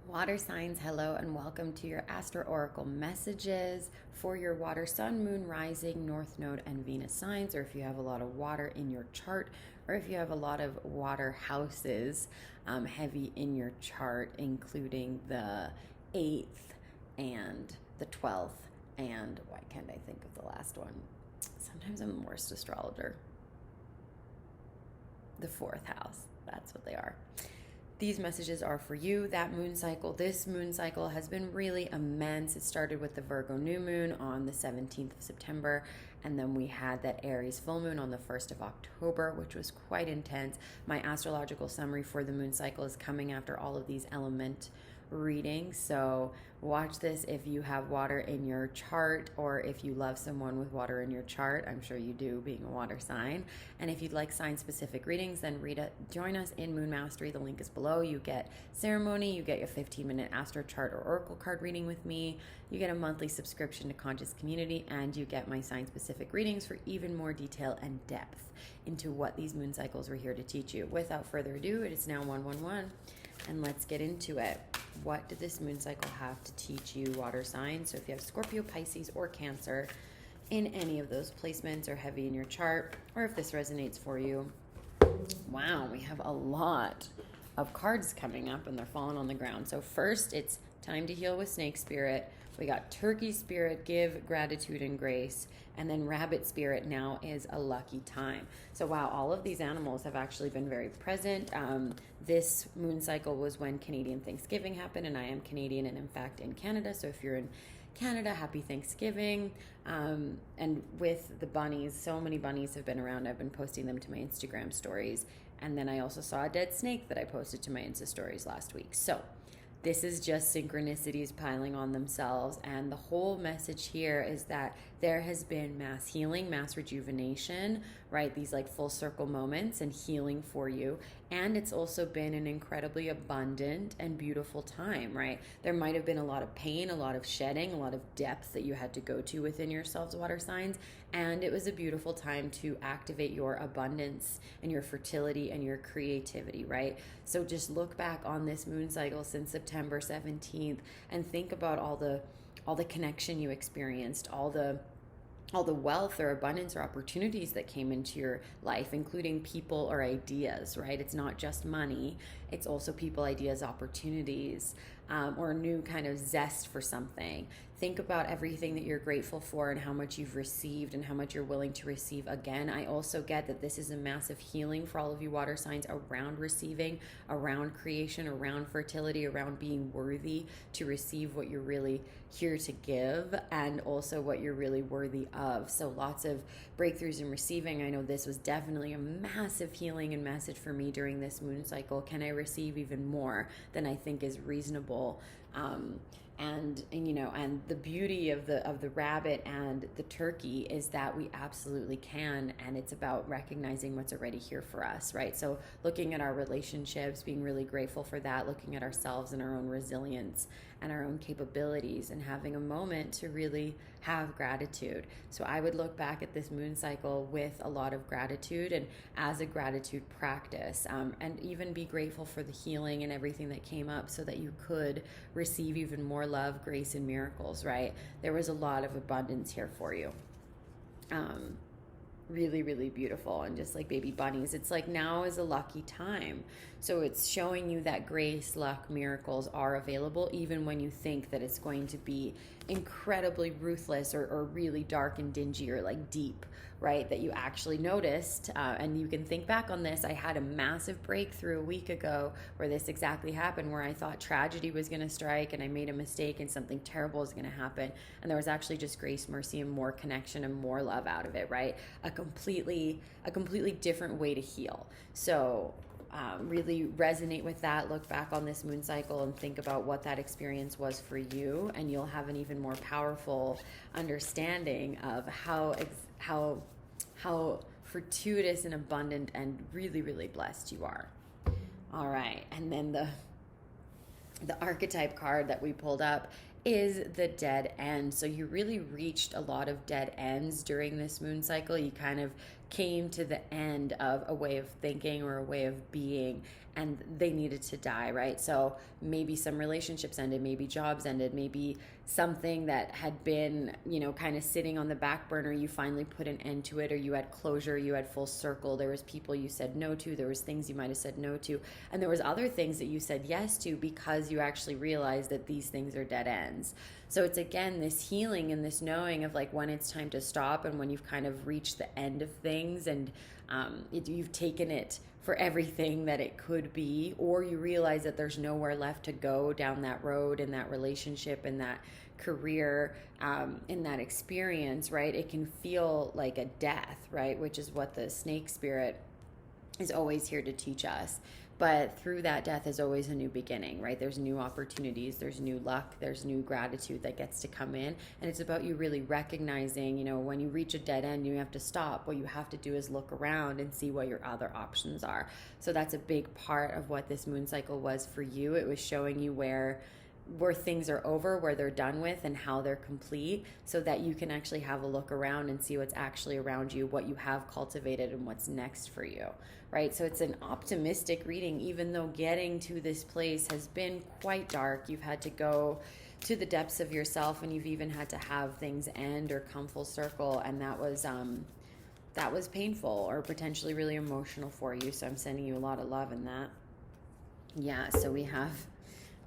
Water signs, hello and welcome to your Astro Oracle messages for your water, sun, moon, rising, north node, and Venus signs, or if you have a lot of water in your chart, or if you have a lot of water houses heavy in your chart, including the 8th and the 12th, and why can't I think of the last one? Sometimes I'm the worst astrologer. The 4th house, that's what they are. These messages are for you. That moon cycle, this moon cycle has been really immense. It started with the Virgo new moon on the 17th of September, and then we had that Aries full moon on the 1st of October, which was quite intense. My astrological summary for the moon cycle is coming after all of these element readings, so watch this if you have water in your chart, or if you love someone with water in your chart. I'm sure you do, being a water sign. And if you'd like sign specific readings, then join us in Moon Mastery. The link is below. You get ceremony, you get your 15-minute astro chart or oracle card reading with me, you get a monthly subscription to Conscious Community, and you get my sign specific readings for even more detail and depth into what these moon cycles were here to teach you. Without further ado, it is now 111 and let's get into it. What did this moon cycle have to teach you, water signs? So if you have Scorpio, Pisces, or Cancer in any of those placements or heavy in your chart, or if this resonates for you, wow, we have a lot of cards coming up and they're falling on the ground. So first, it's time to heal with Snake Spirit. We got Turkey Spirit, give gratitude and grace. And then Rabbit Spirit, now is a lucky time. So wow, all of these animals have actually been very present. This moon cycle was when Canadian Thanksgiving happened, and I am Canadian and in fact in Canada. So if you're in Canada, happy Thanksgiving. And with the bunnies, so many bunnies have been around. I've been posting them to my Instagram stories. And then I also saw a dead snake that I posted to my Insta stories last week. So this is just synchronicities piling on themselves. And the whole message here is that there has been mass healing, mass rejuvenation, right? These like full circle moments and healing for you. And it's also been an incredibly abundant and beautiful time, right? There might have been a lot of pain, a lot of shedding, a lot of depth that you had to go to within yourselves, water signs. And it was a beautiful time to activate your abundance and your fertility and your creativity, right? So just look back on this moon cycle since September 17th and think about all the connection you experienced, all the wealth or abundance or opportunities that came into your life, including people or ideas, right? It's not just money. It's also people, ideas, opportunities, or a new kind of zest for something. Think about everything that you're grateful for and how much you've received and how much you're willing to receive again. I also get that this is a massive healing for all of you water signs around receiving, around creation, around fertility, around being worthy to receive what you're really here to give, and also what you're really worthy of. So lots of breakthroughs in receiving. I know this was definitely a massive healing and message for me during this moon cycle. Can I receive even more than I think is reasonable? And you know, and the beauty of the rabbit and the turkey is that we absolutely can, and it's about recognizing what's already here for us, right? So looking at our relationships, being really grateful for that, looking at ourselves and our own resilience and our own capabilities, and having a moment to really have gratitude. So I would look back at this moon cycle with a lot of gratitude and as a gratitude practice, and even be grateful for the healing and everything that came up so that you could receive even more love, grace, and miracles, right? There was a lot of abundance here for you. Really, really beautiful. And just like baby bunnies, it's like now is a lucky time. So it's showing you that grace, luck, miracles are available even when you think that it's going to be incredibly ruthless or really dark and dingy or like deep, right? That you actually noticed. And you can think back on this. I had a massive breakthrough a week ago where this exactly happened, where I thought tragedy was going to strike and I made a mistake and something terrible was going to happen. And there was actually just grace, mercy, and more connection and more love out of it, right? A completely different way to heal. So really resonate with that. Look back on this moon cycle and think about what that experience was for you, and you'll have an even more powerful understanding of how fortuitous and abundant and really, really blessed you are. All right, and then the archetype card that we pulled up is the dead end. So you really reached a lot of dead ends during this moon cycle. You kind of came to the end of a way of thinking or a way of being, and they needed to die, right? So maybe some relationships ended, maybe jobs ended, maybe something that had been, kind of sitting on the back burner, you finally put an end to it, or you had closure, you had full circle. There was people you said no to, there was things you might have said no to, and there was other things that you said yes to because you actually realized that these things are dead ends. So it's, again, this healing and this knowing of like when it's time to stop, and when you've kind of reached the end of things, and you've taken it for everything that it could be, or you realize that there's nowhere left to go down that road, in that relationship, in that career, in that experience, right? It can feel like a death, right? Which is what the snake spirit is always here to teach us. But through that death is always a new beginning, right? There's new opportunities, there's new luck, there's new gratitude that gets to come in. And it's about you really recognizing, when you reach a dead end, you have to stop. What you have to do is look around and see what your other options are. So that's a big part of what this moon cycle was for you. It was showing you where things are over, where they're done with, and how they're complete, so that you can actually have a look around and see what's actually around you, what you have cultivated, and what's next for you, right? So it's an optimistic reading, even though getting to this place has been quite dark. You've had to go to the depths of yourself, and you've even had to have things end or come full circle, and that was painful or potentially really emotional for you. So I'm sending you a lot of love in that. Yeah, so we have...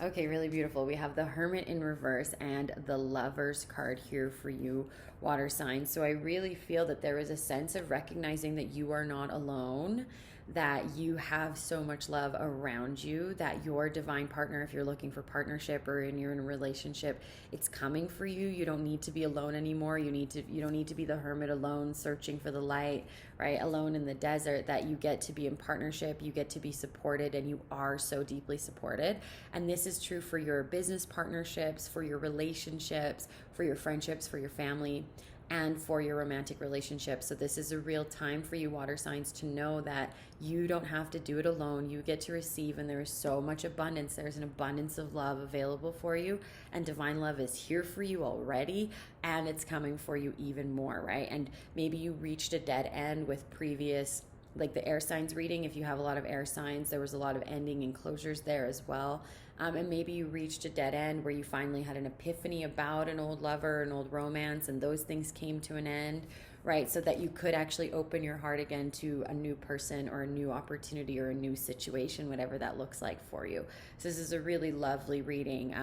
Okay, really beautiful. We have the Hermit in reverse and the Lovers card here for you, water signs. So I really feel that there is a sense of recognizing that you are not alone, that you have so much love around you, that your divine partner, if you're looking for partnership or you're in a relationship, it's coming for you. You don't need to be alone anymore. You don't need to be the hermit alone searching for the light, right? Alone in the desert, that you get to be in partnership, you get to be supported, and you are so deeply supported. And this is true for your business partnerships, for your relationships, for your friendships, for your family, and for your romantic relationships. So this is a real time for you, water signs, to know that you don't have to do it alone. You get to receive, and there is so much abundance. There's an abundance of love available for you, and divine love is here for you already, and it's coming for you even more, right? And maybe you reached a dead end with previous, like the air signs reading. If you have a lot of air signs, there was a lot of ending and closures there as well. And maybe you reached a dead end where you finally had an epiphany about an old lover, an old romance, and those things came to an end, right? So that you could actually open your heart again to a new person or a new opportunity or a new situation, whatever that looks like for you. So this is a really lovely reading,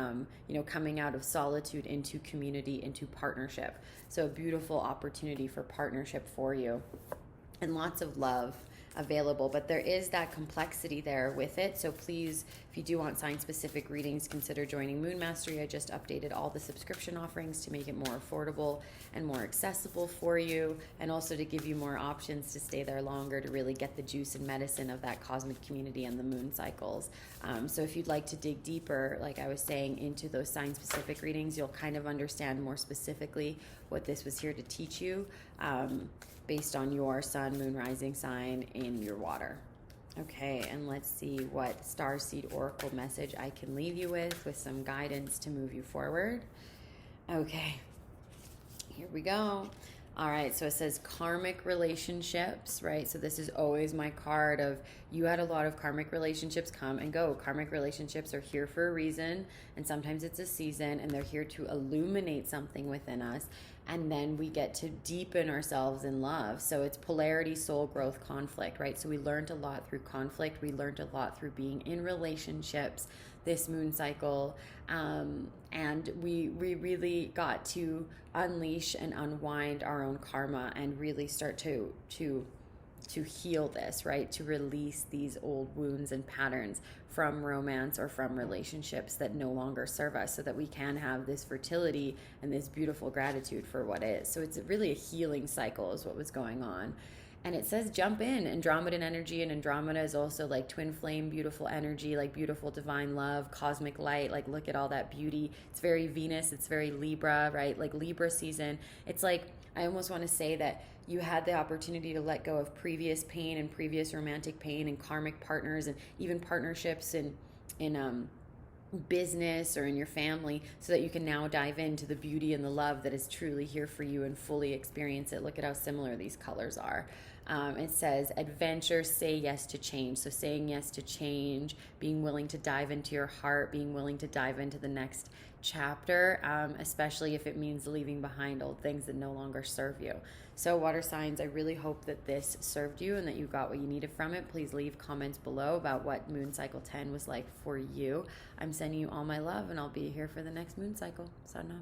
coming out of solitude into community, into partnership. So a beautiful opportunity for partnership for you, and lots of love available, but there is that complexity there with it. So please, if you do want sign-specific readings, consider joining Moon Mastery. I just updated all the subscription offerings to make it more affordable and more accessible for you, and also to give you more options to stay there longer, to really get the juice and medicine of that cosmic community and the moon cycles. So if you'd like to dig deeper, like I was saying, into those sign-specific readings, you'll kind of understand more specifically what this was here to teach you, based on your sun, moon, rising sign in your water. Okay, and let's see what Starseed Oracle message I can leave you with some guidance to move you forward. Okay, here we go. All right, so it says karmic relationships, right? So this is always my card of, you had a lot of karmic relationships come and go. Karmic relationships are here for a reason, and sometimes it's a season, and they're here to illuminate something within us, and then we get to deepen ourselves in love. So it's polarity, soul growth, conflict, right? So we learned a lot through conflict. We learned a lot through being in relationships this moon cycle, and we really got to unleash and unwind our own karma and really start to heal this, right? To release these old wounds and patterns from romance or from relationships that no longer serve us, so that we can have this fertility and this beautiful gratitude for what is. So it's really a healing cycle is what was going on. And it says jump in, Andromedan energy, and Andromeda is also like twin flame, beautiful energy, like beautiful divine love, cosmic light, like look at all that beauty. It's very Venus, it's very Libra, right? Like Libra season. It's like, I almost want to say that you had the opportunity to let go of previous pain and previous romantic pain and karmic partners and even partnerships in business or in your family, so that you can now dive into the beauty and the love that is truly here for you and fully experience it. Look at how similar these colors are. It says adventure, say yes to change. So saying yes to change, being willing to dive into your heart, being willing to dive into the next chapter, especially if it means leaving behind old things that no longer serve you. So water signs, I really hope that this served you and that you got what you needed from it. Please leave comments below about what moon cycle 10 was like for you. I'm sending you all my love, and I'll be here for the next moon cycle. Sanja.